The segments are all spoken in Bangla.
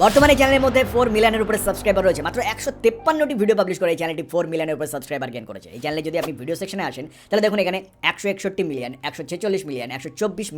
বর্তমানে চ্যানেলের মধ্যে 4 মিলিয়নের উপরে সাবস্ক্রাইবার রয়েছে। মাত্র 153টি ভিডিও পাবলিশ করে এই চ্যানেলটি 4 মিলিয়নের উপরে সাবস্ক্রাইবার গেইন করেছে। এই চ্যানেলে যদি আপনি ভিডিও সেকশনে আসেন তাহলে দেখুন এখানে 161 মিলিয়ন, 146 মিলিয়ন, 124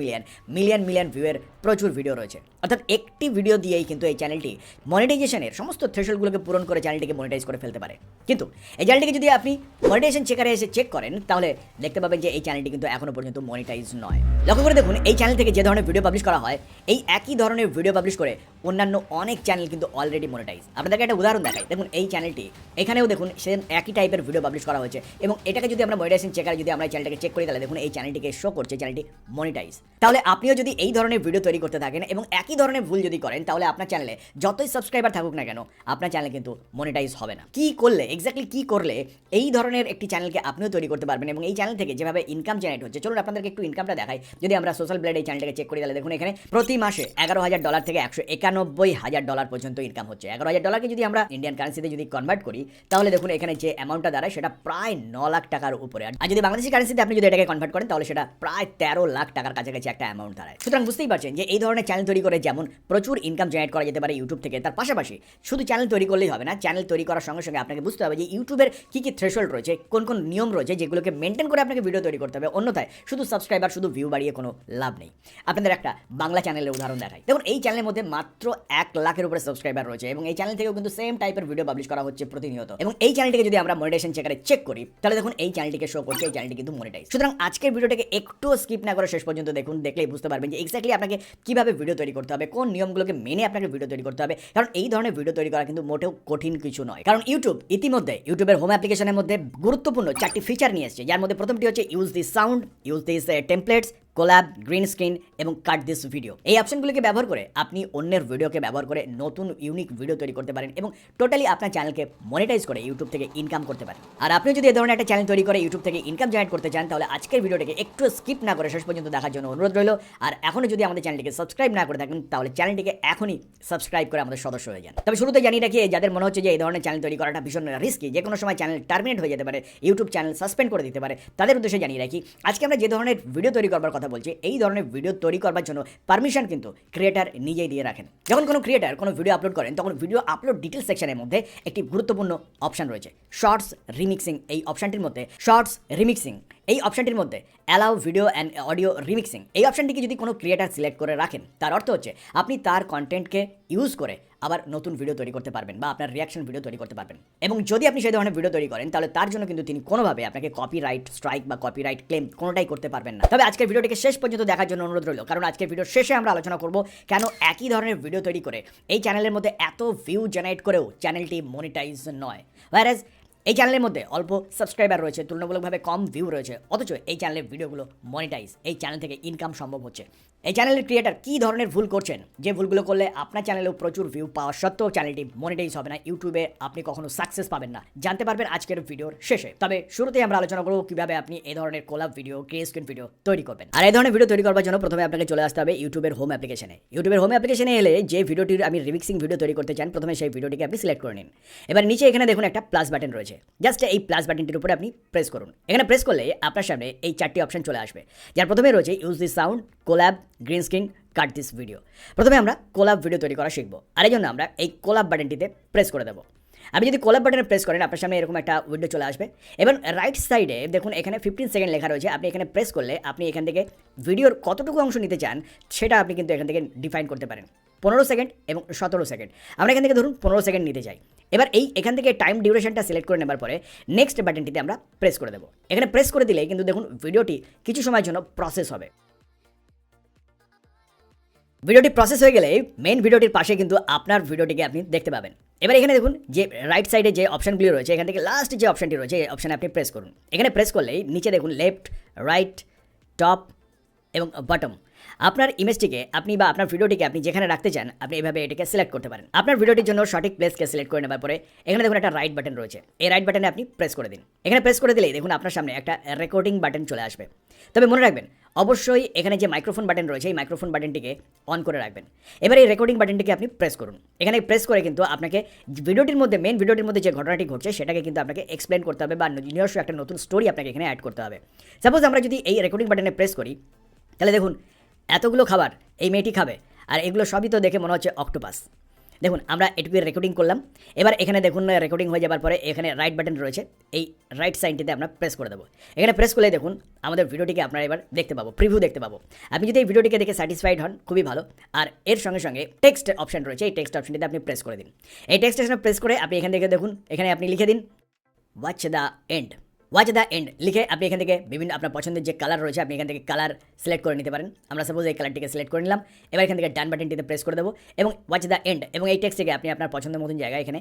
মিলিয়ন ভিউয়ের প্রচুর ভিডিও রয়েছে। অর্থাৎ একটি ভিডিও দিয়েই কিন্তু এই চ্যানেলটি মনিটাইজেশনের সমস্ত থ্রেশহোল্ডগুলোকে পূরণ করে চ্যানেলটিকে মনিটাইজ করে ফেলতে পারে। কিন্তু এই চ্যানেলটিকে যদি আপনি মনিটাইজেশন চেকারে এসে চেক করেন তাহলে দেখতে পাবেন যে এই চ্যানেলটি কিন্তু এখনো পর্যন্ত মনিটাইজ নয়। লক্ষ্য করে দেখুন এই চ্যানেল থেকে যে ধরনের ভিডিও পাবলিশ করা হয় এই একই ধরনের ভিডিও পাবলিশ করে অন্যান্য অনেক চ্যানেল কিন্তু অলরেডি মনিটাইজ। আপনাদেরকে একটা উদাহরণ দেখাই, দেখুন এই চ্যানেলটি এখানেও দেখুন সেম একই টাইপের ভিডিও পাবলিশ করা হয়েছে এবং এটাকে যদি আমরা মনিটাইজেশন চেকারে যদি আমরা এই চ্যানেলটাকে চেক করি তাহলে দেখুন এই চ্যানেলটিকে শো করছে চ্যানেলটি মনিটাইজ। তাহলে আপনিও যদি এই ধরনের ভিডিও তৈরি করতে থাকেন এবং একই ধরনের ভুল যদি করেন তাহলে আপনার চ্যানেলে যতই সাবস্ক্রাইবার থাকুক না কেন আপনার চ্যানেল কিন্তু মনিটাইজ হবে না। কি করলে এক্স্যাক্টলি কি করলে এই ধরনের একটি চ্যানেলকে আপনিও তৈরি করতে পারবেন এবং এই চ্যানেল থেকে যেভাবে ইনকাম জেনারেট হচ্ছে, চলুন আপনাদেরকে একটু ইনকামটা দেখাই। যদি আমরা সোশ্যাল ব্লেড এই চ্যানেলটাকে চেক করি তাহলে দেখুন এখানে প্রতি মাসে $11,000 থেকে $191,000 পর্যন্ত ইনকাম হচ্ছে। $11,000কে যদি আমরা ইন্ডিয়ান কারেন্সিতে যদি কনভার্ট করি তাহলে দেখুন এখানে যে অ্যামাউন্টটা দাঁড়ায় সেটা প্রায় 9 লাখ টাকার উপরে। আর যদি বাংলাদেশি কারেন্সিতে আপনি যদি এটাকে কনভার্ট করেন তাহলে সেটা প্রায় 13 লাখ টাকার কাছাকাছি একটা অ্যামাউন্ট দাঁড়ায়। সুতরাং বুঝতেই পারছেন যে এই ধরনের চ্যানেল তৈরি করে যেমন প্রচুর ইনকাম জেনারেট করা যেতে পারে ইউটিউব থেকে, তার পাশাপাশি শুধু চ্যানেল তৈরি করলেই হবে না, চ্যানেল তৈরি করার সঙ্গে সঙ্গে আপনাকে বুঝতে হবে যে ইউটিউবের কী কী থ্রেশহোল্ড রয়েছে, কোন কোন নিয়ম রয়েছে যেগুলোকে মেনটেন করে আপনাকে ভিডিও তৈরি করতে হবে। অন্যথায় শুধু সাবস্ক্রাইবার শুধু ভিউ বাড়িয়ে কোনো লাভ নেই। আপনাদের একটা বাংলা চ্যানেলের উদাহরণ দেখাই। দেখুন এই চ্যানেলের মধ্যে মাত্র 1 লাখের উপরে সাবস্ক্রাইবার রয়েছে এবং এই চ্যানেল থেকেও কিন্তু সেম টাইপের ভিডিও পাবলিশ করা হচ্ছে প্রতিনিয়ত। এবং এই চ্যানেলটিকে যদি আমরা মনিটাইজেশন চেকারে চেক করি তাহলে দেখুন এই চ্যানেলটিকে শো করছে এই চ্যানেলটি কিন্তু মনিটাইজ। সুতরাং আজকের ভিডিওটাকে একটু স্কিপ না করে শেষ পর্যন্ত দেখুন, দেখলেই বুঝতে পারবেন যে এক্স্যাক্টলি আপনাকে কিভাবে ভিডিও তৈরি করতে হবে, কোন নিয়মগুলোকে মেনে আপনাকে ভিডিও তৈরি করতে হবে। কারণ এই ধরনের ভিডিও তৈরি করা কিন্তু মোটেও কঠিন কিছু নয়। কারণ ইউটিউব ইতিমধ্যে ইউটিউবের হোম অ্যাপ্লিকেশনের মধ্যে গুরুত্বপূর্ণ 4টি ফিচার নিয়ে এসেছে, যার মধ্যে প্রথমটি হচ্ছে use this sound, use this templates, collab, green screen এবং কাট দিস ভিডিও। এই অপশনগুলিকে ব্যবহার করে আপনি অন্যের ভিডিওকে ব্যবহার করে নতুন ইউনিক ভিডিও তৈরি করতে পারেন এবং টোটালি আপনার চ্যানেলকে মনিটাইজ করে ইউটিউব থেকে ইনকাম করতে পারেন। আর আপনি যদি এই ধরনের একটা চ্যানেল তৈরি করে ইউটিউব থেকে ইনকাম জেনারেট করতে চান তাহলে আজকের ভিডিওটাকে একটু স্কিপ না করে শেষ পর্যন্ত দেখার জন্য অনুরোধ রইল। আর এখনও যদি আমাদের চ্যানেলটিকে সাবস্ক্রাইব না করে থাকেন তাহলে চ্যানেলটিকে এখনই সাবস্ক্রাইব করে আমাদের সদস্য হয়ে যান। তবে শুরুতে জানিয়ে রাখি যাদের মনে হচ্ছে যে এই ধরনের চ্যানেল তৈরি করাটা ভীষণ রিস্কি, যে কোনো সময় চ্যানেল টার্মিনেট হয়ে যেতে পারে, ইউটিউব চ্যানেল সাসপেন্ড করে দিতে পারে, তাদের উদ্দেশ্যে জানিয়ে রাখি আজকে আমরা যে ধরনের ভিডিও তৈরি করবার কথা বলছি এই ধরনের ভিডিও তৈরি করবার জন্য পারমিশন কিন্তু ক্রিয়েটার নিজেই দিয়ে রাখেন। যখন কোনো ক্রিয়েটার কোনো ভিডিও আপলোড করেন তখন ভিডিও আপলোড ডিটেলস সেকশনের মধ্যে একটি গুরুত্বপূর্ণ অপশন রয়েছে শর্টস রিমিক্সিং। এই অপশনটির মধ্যে শর্টস রিমিক্সিং এই অপশনটির মধ্যে allow video and audio remixing এই অপশনটিকে যদি কোনো ক্রিয়েটার সিলেক্ট করে রাখেন তার অর্থ হচ্ছে আপনি তার কন্টেন্টকে ইউজ করে আবার নতুন ভিডিও তৈরি করতে পারবেন বা আপনার রিয়াকশন ভিডিও তৈরি করতে পারবেন। এবং যদি আপনি সেই ধরনের ভিডিও তৈরি করেন তাহলে তার জন্য কিন্তু তিনি কোনোভাবে আপনাকে কপিরাইট স্ট্রাইক বা কপিরাইট ক্লেম কোনোটাই করতে পারবেন না। তবে আজকের ভিডিওটিকে শেষ পর্যন্ত দেখার জন্য অনুরোধ রইল, কারণ আজকের ভিডিও শেষে আমরা আলোচনা করব কেন একই ধরনের ভিডিও তৈরি করে এই চ্যানেলের মধ্যে এত ভিউ জেনারেট করেও চ্যানেলটি মনিটাইজ নয়। ওয়ারেজ এই চ্যানেলের মধ্যে অল্প সাবস্ক্রাইবার রয়েছে, তুলনামূলকভাবে কম ভিউ রয়েছে, অথচ এই চ্যানেলের ভিডিওগুলো মনিটাইজ, এই চ্যানেল থেকে ইনকাম সম্ভব হচ্ছে। এই চ্যানেলের ক্রিয়েটার কী ধরনের ভুল করছেন যে ভুলগুলো করলে আপনার চ্যানেলেও প্রচুর ভিউ পাওয়া সত্ত্বেও চ্যানেলটি মনিটাইজ হবে না, ইউটিউবে আপনি কখনো সাকসেস পাবেন না, জানতে পারবেন আজকের ভিডিওর শেষে। তবে শুরুতেই আমরা আলোচনা করব কীভাবে আপনি এই ধরনের collab video, grey screen video তৈরি করবেন। আর এই ধরনের ভিডিও তৈরি করার জন্য প্রথমে আপনাকে চলে আসতে হবে ইউটিউবের হোম অ্যাপ্লিকেশনে। ইউটিউবের হোম অ্যাপ্লিকেশনে এলে যে ভিডিওটির আমি রিমিক্সিং ভিডিও তৈরি করতে চান প্রথমে সেই ভিডিওটিকে আপনি সিলেক্ট করে নিন। এবার নিচে এখানে দেখুন একটা প্লাস বাটন রয়েছে, জাস্ট এই প্লাস বাটনটির উপরে আপনি প্রেস করুন। এখানে প্রেস করলে আপনার সামনে এই 4টি অপশন চলে আসবে, যার প্রথমে রয়েছে use this sound, collab, green screen, cut this video. প্রথমে আমরা কোলাব ভিডিও তৈরি করা শিখবো, আর এই জন্য আমরা এই কোলাব বাটনটিতে প্রেস করে দেবো। আপনি যদি কোলাব বাটনে প্রেস করেন আপনার সামনে এরকম একটা উইন্ডো চলে আসবে। এবার রাইট সাইডে দেখুন এখানে 15 সেকেন্ড লেখা রয়েছে, আপনি এখানে প্রেস করলে আপনি এখান থেকে ভিডিওর কতটুকু অংশ নিতে চান সেটা আপনি কিন্তু এখান থেকে ডিফাইন করতে পারেন, 15 সেকেন্ড এবং 17 সেকেন্ড। আমরা এখান থেকে ধরুন 15 সেকেন্ড নিতে চাই। এবার এখান থেকে টাইম ডিউরেশনটা সিলেক্ট করে নেবার পরে নেক্সট বাটনটিতে আমরা প্রেস করে দেবো। এখানে প্রেস করে দিলে কিন্তু দেখুন ভিডিওটি কিছু সময়ের জন্য প্রসেস হবে। ভিডিওটি প্রসেস হয়ে গেলে মেন ভিডিওটির পাশে কিন্তু আপনার ভিডিওটিকে আপনি দেখতে পাবেন। এবার এখানে দেখুন যে রাইট সাইডে যে অপশনগুলি রয়েছে এখান থেকে লাস্ট যে অপশনটি রয়েছে এই অপশানে আপনি প্রেস করুন। এখানে প্রেস করলেই নিচে দেখুন লেফট, রাইট, টপ এবং বটম আপনার ইমেজটিকে আপনি বা আপনার ভিডিওটিকে আপনি যেখানে রাখতে চান আপনি এইভাবে এটাকে সিলেক্ট করতে পারেন। আপনার ভিডিওটির জন্য সঠিক প্লেসকে সিলেক্ট করে নেবার পরে এখানে দেখুন একটা রাইট বাটন রয়েছে, এই রাইট বাটনে আপনি প্রেস করে দিন। এখানে প্রেস করে দিলেই দেখুন আপনার সামনে একটা রেকর্ডিং বাটন চলে আসবে। তবে মনে রাখবেন অবশ্যই এখানে যে মাইক্রোফোন বাটন রয়েছে এই মাইক্রোফোন বাটনটিকে অন করে রাখবেন। এবার এই রেকর্ডিং বাটনটিকে আপনি প্রেস করুন। এখানে প্রেস করে কিন্তু আপনাকে ভিডিওটির মধ্যে মেন ভিডিওটির মধ্যে যে ঘটনাটি ঘটছে সেটাকে কিন্তু আপনাকে এক্সপ্লেন করতে হবে বা নিজস্ব একটা নতুন স্টোরি আপনাকে এখানে অ্যাড করতে হবে। সাপোজ আমরা যদি এই রেকর্ডিং বাটনে প্রেস করি তাহলে দেখুন এতগুলো খাবার এই মেয়েটি খাবে আর এগুলো সবই তো দেখে মনে হচ্ছে অক্টোপাস। দেখুন আমরা এটুকু রেকর্ডিং করলাম। এবার এখানে দেখুন রেকর্ডিং হয়ে যাবার পরে এখানে রাইট বাটন রয়েছে, এই রাইট সাইনটিতে আমরা প্রেস করে দেবো। এখানে প্রেস করলে দেখুন আমাদের ভিডিওটিকে আপনারা এবার দেখতে পাবো, প্রিভিউ দেখতে পাবো। আপনি যদি এই ভিডিওটিকে দেখে স্যাটিসফাইড হন খুবই ভালো। আর এর সঙ্গে সঙ্গে টেক্সট অপশন রয়েছে, এই টেক্সট অপশনটিতে আপনি প্রেস করে দিন। এই টেক্সট অপশনে প্রেস করে আপনি এখান থেকে দেখুন এখানে আপনি লিখে দিন watch the end. Watch the end লিখে আপনি এখান থেকে বিভিন্ন আপনার পছন্দের যে কালার রয়েছে আপনি এখান থেকে কালার সিলেক্ট করে নিতে পারেন। আমরা সাপোজ এই কালারটিকে সিলেক্ট করে নিলাম। এবার এখান থেকে ডান বাটনটিতে প্রেস করে দেবো এবং ওয়াচ দ্য এন্ড এবং এই টেক্সটটিকে আপনি আপনার পছন্দের মতন জায়গায় এখানে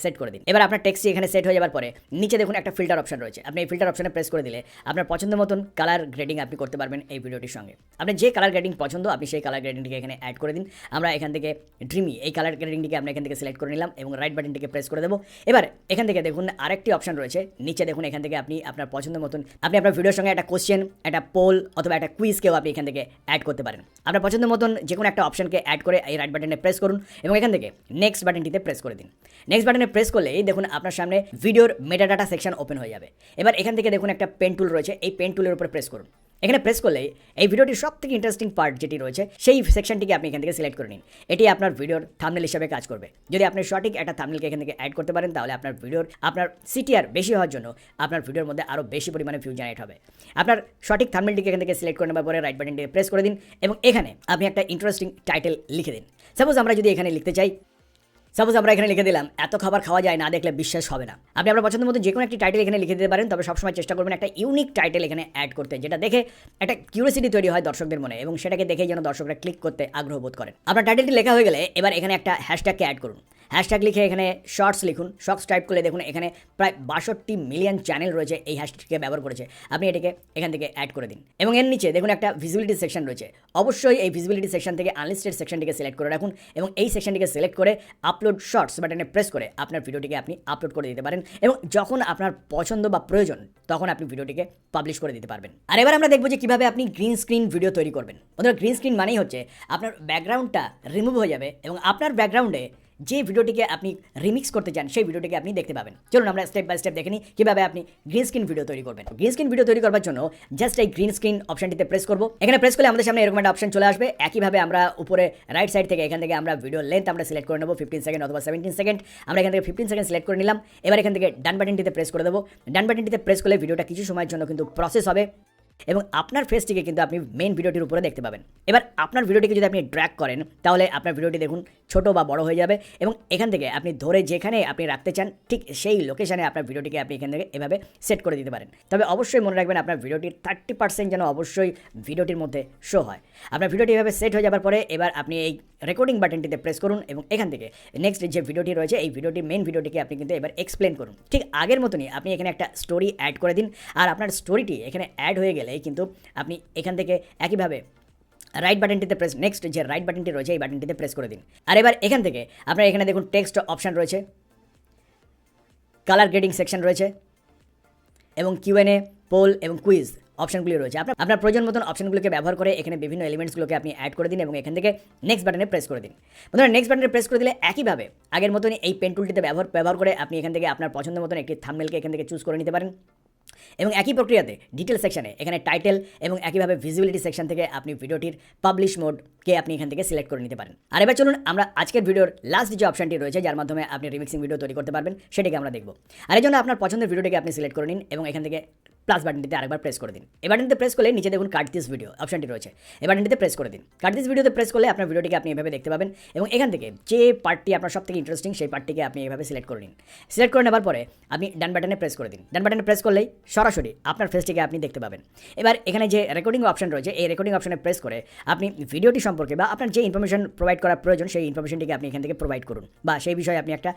সেট করে দিন। এবার আপনার টেক্সটটি এখানে সেট হয়ে যাবার পরে নিচে দেখুন একটা ফিল্টার অপশন রয়েছে। আপনি এই ফিল্টার অপশনে প্রেস করে দিলে আপনার পছন্দের মতন কালার গ্রেডিং আপনি করতে পারবেন এই ভিডিওটির সঙ্গে। আপনার যে কালার গ্রেডিং পছন্দ আপনি সেই কালার গ্রেডিংটিকে এখানে অ্যাড করে দিন। আমরা এখান থেকে ড্রিমি এই কালার গ্রেডিংটিকে আমরা এখান থেকে সিলেক্ট করে নিলাম এবং রাইট বাটনটিকে প্রেস করে দেবো। এবার এখান থেকে দেখুন আরেকটি অপশন রয়েছে নিচে দেখুন, এখান থেকে আপনি আপনার পছন্দের মতন আপনি আপনার ভিডিওর সঙ্গে একটা কোশ্চেন, একটা পোল অথবা একটা কুইজকেও আপনি এখান থেকে অ্যাড করতে পারেন। আপনার পছন্দের মতন যে কোনো একটা অপশনকে অ্যাড করে এই রাইট বাটনে প্রেস করুন এবং এখান থেকে নেক্সট বাটনটিতে প্রেস করে দিন। নেক্সট বাটনে প্রেস করলেই দেখুন আপনার সামনে ভিডিওর মেটাডাটা সেকশন ওপেন হয়ে যাবে। এবার এখান থেকে দেখুন একটা পেন টুল রয়েছে, এই পেন টুলের উপর প্রেস করুন। এখানে প্রেস করলেই এই ভিডিওটির সব থেকে ইন্টারেস্টিং পার্ট যেটি রয়েছে সেই সেকশনটিকে আপনি এখান থেকে সিলেক্ট করে নিন। এটি আপনার ভিডিওর থাম্বনেল হিসেবে কাজ করবে। যদি আপনি সঠিক একটা থাম্বনেলকে এখান থেকে অ্যাড করতে পারেন তাহলে আপনার ভিডিওর আপনার সিটিআর বেশি হওয়ার জন্য আপনার ভিডিওর মধ্যে আরও বেশি পরিমাণে ভিউ জেনারেট হবে। আপনার সঠিক থাম্বনেলটিকে এখান থেকে সিলেক্ট করে নেওয়ার পরে রাইট বাটনটিতে প্রেস করে দিন এবং এখানে আপনি একটা ইন্টারেস্টিং টাইটেল লিখে দিন। সাপোজ আমরা যদি এখানে লিখতে চাই, সাপোজ আমরা এখানে লিখে দিলাম এত খাবার খাওয়া যায় না দেখলে বিশ্বাস হবে না। আপনি আপনার পছন্দের মতো যে কোনো একটি টাইটেল এখানে লিখে দিতে পারেন, তবে সবসময় চেষ্টা করবেন একটা ইউনিক টাইটেল এখানে অ্যাড করতে, যেটা দেখে একটা কিউরিয়াসিটি তৈরি হয় দর্শকদের মনে এবং সেটাকে দেখেই যেন দর্শকরা ক্লিক করতে আগ্রহ বোধ করেন। আপনার টাইটেলটি লেখা হয়ে গেলে এবার এখানে একটা হ্যাশট্যাগকে অ্যাড করুন। হ্যাশট্যাগ লিখে এখানে শর্টস লিখুন। শর্টস টাইপ করলে দেখুন এখানে প্রায় 62 মিলিয়ন চ্যানেল রয়েছে এই হ্যাশট্যাগকে ব্যবহার করেছে। আপনি এটাকে এখান থেকে অ্যাড করে দিন এবং এর নিচে দেখুন একটা ভিজিবিলিটি সেকশন রয়েছে। অবশ্যই এই ভিজিবিলিটি সেকশন থেকে আনলিস্টেড সেকশনটিকে সিলেক্ট করে রাখুন এবং এই সেকশনটিকে সিলেক্ট করে আপলোড শর্টস বাটনে প্রেস করে আপনার ভিডিওটিকে আপনি আপলোড করে দিতে পারেন এবং যখন আপনার পছন্দ বা প্রয়োজন তখন আপনি ভিডিওটিকে পাবলিশ করে দিতে পারবেন। আর এবার আমরা দেখবো যে কীভাবে আপনি গ্রিন স্ক্রিন ভিডিও তৈরি করবেন। বন্ধুরা, গ্রিন স্ক্রিন মানেই হচ্ছে আপনার ব্যাকগ্রাউন্ডটা রিমুভ হয়ে যাবে এবং আপনার ব্যাকগ্রাউন্ডে যে ভিডিওটিকে আপনি রিমিক্স করতে চান সেই ভিডিওটিকে আপনি দেখতে পাবেন। চলুন আমরা স্টেপ বাই স্টেপ দেখে নিই কীভাবে আপনি গ্রিন স্ক্রিন ভিডিও তৈরি করবেন। গ্রিন স্ক্রিন ভিডিও তৈরি করার জন্য জাস্ট এই গ্রিন স্ক্রিন অপশনটিতে প্রেস করব। এখানে প্রেস করলে আমাদের সামনে এরকম একটা অপশন চলে আসবে। একইভাবে আমরা উপরে রাইট সাইড থেকে এখান থেকে আমরা ভিডিও লেন্থ আমরা সিলেক্ট করে নেব 15 সেকেন্ড অথবা 17 সেকেন্ড। আমরা এখান থেকে 15 সেকেন্ড সিলেক্ট করে নিলাম। এবার এখান থেকে ডান বাটনটিতে প্রেস করে দেবো। ডান বাটনটিতে প্রেস করলে ভিডিওটা কিছু সময়ের জন্য কিন্তু প্রসেস হবে এবং আপনার ফেসটিকে কিন্তু আপনি মেন ভিডিওটির উপরে দেখতে পাবেন। এবার আপনার ভিডিওটিকে যদি আপনি ড্র্যাগ করেন তাহলে আপনার ভিডিওটি দেখুন ছোট বা বড় হয়ে যাবে এবং এখান থেকে আপনি ধরে যেখানে আপনি রাখতে চান ঠিক সেই লোকেশানে আপনার ভিডিওটিকে আপনি এখান থেকে এভাবে সেট করে দিতে পারেন। তবে অবশ্যই মনে রাখবেন আপনার ভিডিওটির 30% যেন অবশ্যই ভিডিওটির মধ্যে শো হয়। আপনার ভিডিওটি এভাবে সেট হয়ে যাবার পরে এবার আপনি এই রেকর্ডিং বাটনটিতে প্রেস করুন এবং এখান থেকে নেক্সট যে ভিডিওটি রয়েছে এই ভিডিওটি মেন ভিডিওটিকে আপনি কিন্তু এবার এক্সপ্লেন করুন। ঠিক আগের মতনই আপনি এখানে একটা স্টোরি অ্যাড করে দিন। আর আপনার স্টোরিটি এখানে অ্যাড হয়ে গেলে কিন্তু আপনি এখান থেকে একইভাবে রাইট বাটনটিতে প্রেস নেক্সট যে রাইট বাটনটি রয়েছে এই বাটনটিতে প্রেস করে দিন। আর এবার এখান থেকে আপনার এখানে দেখুন টেক্সট অপশান রয়েছে, কালার গ্রেডিং সেকশন রয়েছে এবং কিউএনএ, পোল এবং কুইজ অপশনগুলি রয়েছে। আপনার প্রয়োজন মতন অপশনগুলোকে ব্যবহার করে এখানে বিভিন্ন এলিমেন্টসগুলোকে আপনি অ্যাড করে দিন এবং এখান থেকে নেক্সট বাটনে প্রেস করে দিন। বন্ধুরা, নেক্সট বাটনে প্রেস করে দিলে একইভাবে আগের মতনই এই পেন টুলটিতে ব্যবহার করে আপনি এখান থেকে আপনার পছন্দের মতন একটি থাম্বনেলকে এখান থেকে চুজ করে নিতে পারেন এবং একই প্রক্রিয়াতে ডিটেল সেকশনে এখানে টাইটেল এবং একইভাবে ভিজিবিলিটি সেকশন থেকে আপনি ভিডিওটির পাবলিশ মোডকে আপনি এখান থেকে সিলেক্ট করে নিতে পারেন। আর এবার চলুন আমরা আজকের ভিডিওর লাস্ট যে অপশনটি রয়েছে যার মাধ্যমে আপনি রিমিক্সিং ভিডিও তৈরি করতে পারবেন সেটাকে আমরা দেখব। আর এই জন্য আপনার পছন্দের ভিডিওটিকে আপনি সিলেক্ট করে নিন এবং এখান থেকে প্লাস বাটনটিতে আরেকবার প্রেস করে দিন। এই বাটনটিতে প্রেস করলে নিচে দেখুন কাট দিস ভিডিও অপশনটি রয়েছে, এই বাটনটিতে প্রেস করে দিন। কাট দিস ভিডিওতে প্রেস করলে আপনার ভিডিওটিকে আপনি এভাবে দেখতে পাবেন এবং এখান থেকে যে পার্টটি আপনার সব থেকে ইন্টারেস্টিং সেই পার্টটিকে আপনি এভাবে সিলেক্ট করে নিন। সিলেক্ট করে নেবার পরে আপনি ডান বাটনে প্রেস করে দিন। ডান বাটনে প্রেস করলেই সরাসরি আপনার ফেসটিকে আপনি দেখতে পাবেন। এবার এখানে যে রেকর্ডিং অপশন রয়েছে এই রেকর্ডিং অপশনে প্রেস করে আপনি ভিডিওটি সম্পর্কে বা আপনার যে ইনফরমেশন প্রোভাইড করার প্রয়োজন সেই ইনফরমেশনটিকে আপনি এখান থেকে প্রোভাইড করুন বা সেই বিষয়ে আপনি একটা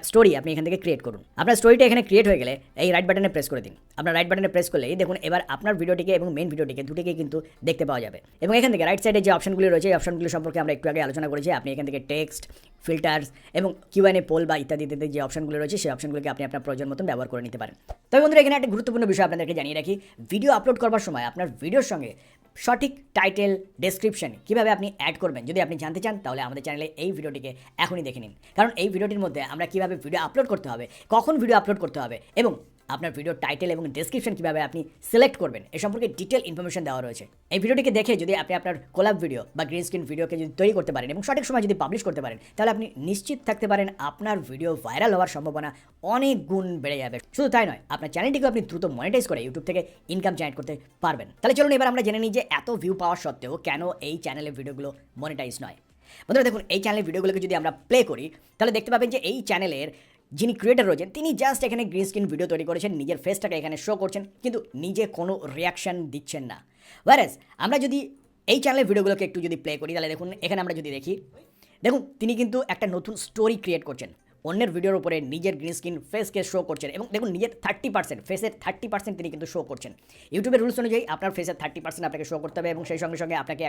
স্টোরি আপনি এখান থেকে ক্রিয়েট করুন। আপনার স্টোরিটা এখানে ক্রিয়েট হয়ে গেলে এই রাইট বাটনে প্রেস করে দিন। আপনার রাইট বাটনে প্রেস করলেই দেখুন এবার আপনার ভিডিওটিকে এবং মেন ভিডিওটিকে দুটিকে কিন্তু দেখতে পাওয়া যাবে এবং এখান থেকে রাইট সাইডে যে অপশনগুলি রয়েছে এই অপশনগুলি সম্পর্কে আমরা একটু আগে আলোচনা করেছি। আপনি এখান থেকে টেক্সট, ফিল্টার্স এবং কিউএনএ, পোল বা ইত্যাদি ইত্যাদি যে অপশনগুলি রয়েছে সেই অপশনগুলিকে আপনি আপনার প্রয়োজন মতন ব্যবহার করে নিতে পারেন। তবে বন্ধুরা, এখানে একটা গুরুত্বপূর্ণ বিষয় আপনাদেরকে জানিয়ে রাখি, ভিডিও আপলোড করবার সময় আপনার ভিডিওর সঙ্গে সঠিক টাইটেল, ডেসক্রিপশন কীভাবে আপনি অ্যাড করবেন যদি আপনি জানতে চান তাহলে আমাদের চ্যানেলে এই ভিডিওটিকে এখনই দেখে নিন। কারণ এই ভিডিওটির মধ্যে আমরা কীভাবে ভিডিও আপলোড করতে হবে, কখন ভিডিও আপলোড করতে হবে এবং আপনার ভিডিও টাইটেল এবং ডেসক্রিপশন কীভাবে আপনি সিলেক্ট করবেন এ সম্পর্কে ডিটেল ইনফরমেশন দেওয়া রয়েছে। এই ভিডিওটিকে দেখে যদি আপনি আপনার কোলাব ভিডিও বা গ্রিন স্ক্রিন ভিডিওকে যদি তৈরি করতে পারেন এবং সঠিক সময় যদি পাবলিশ করতে পারেন, তাহলে আপনি নিশ্চিত থাকতে পারেন আপনার ভিডিও ভাইরাল হওয়ার সম্ভাবনা অনেক গুণ বেড়ে যাবে। শুধু তাই নয়, আপনার চ্যানেলটিকে আপনি দ্রুত মনিটাইজ করে ইউটিউব থেকে ইনকাম জেনারেট করতে পারবেন। তাহলে চলুন এবার আমরা জেনে নিই যে এত ভিউ পাওয়ার সত্ত্বেও কেন এই চ্যানেলের ভিডিওগুলো মনিটাইজ নয়। বন্ধুরা দেখুন, এই চ্যানেলের ভিডিওগুলোকে যদি আমরা প্লে করি তাহলে দেখতে পাবেন যে এই চ্যানেলের যিনি ক্রিয়েটার রয়েছেন তিনি জাস্ট এখানে গ্রিন স্ক্রিন ভিডিও তৈরি করেছেন, নিজের ফেসটাকে এখানে শো করছেন, কিন্তু নিজে কোনো রিয়াকশান দিচ্ছেন না। ওয়ারেস আমরা যদি এই চ্যানেলের ভিডিওগুলোকে একটু যদি প্লে করি তাহলে দেখুন এখানে আমরা যদি দেখুন তিনি কিন্তু একটা নতুন স্টোরি ক্রিয়েট করছেন, অন্যের ভিডিওর উপরে নিজের গ্রিন স্ক্রিন ফেসকে শো করছেন এবং দেখুন নিজের 30% ফেসের 30% তিনি কিন্তু শো করছেন। ইউটিউবের রুলস অনুযায়ী আপনার ফেসের 30% আপনাকে শো করতে হবে এবং সেই সঙ্গে সঙ্গে আপনাকে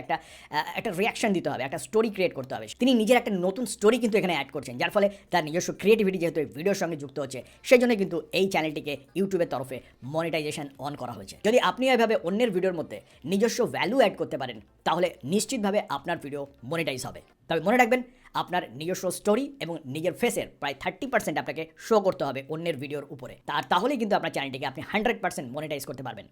একটা রিয়াকশন দিতে হবে, একটা স্টোরি ক্রিয়েট করতে হবে। তিনি নিজের একটা নতুন স্টোরি কিন্তু এখানে অ্যাড করছেন, যার ফলে তার নিজস্ব ক্রিয়েটিভিটি যেহেতু ভিডিওর সঙ্গে যুক্ত হচ্ছে, সেই জন্য কিন্তু এই চ্যানেলটিকে ইউটিউবের তরফে মনিটাইজেশন অন করা হয়েছে। যদি আপনি এভাবে অন্যের ভিডিওর মধ্যে নিজস্ব ভ্যালু অ্যাড করতে পারেন তাহলে নিশ্চিতভাবে আপনার ভিডিও মনিটাইজ হবে। তবে মনে রাখবেন, আপনার নিজস্ব স্টোরি এবং নিজের ফেসের প্রায় 30% আপনাকে শো করতে হবে অন্যের ভিডিওর উপরে, তাহলেই কিন্তু আপনার চ্যানেলটিকে আপনি 100% মনিটাইজ করতে পারবেন।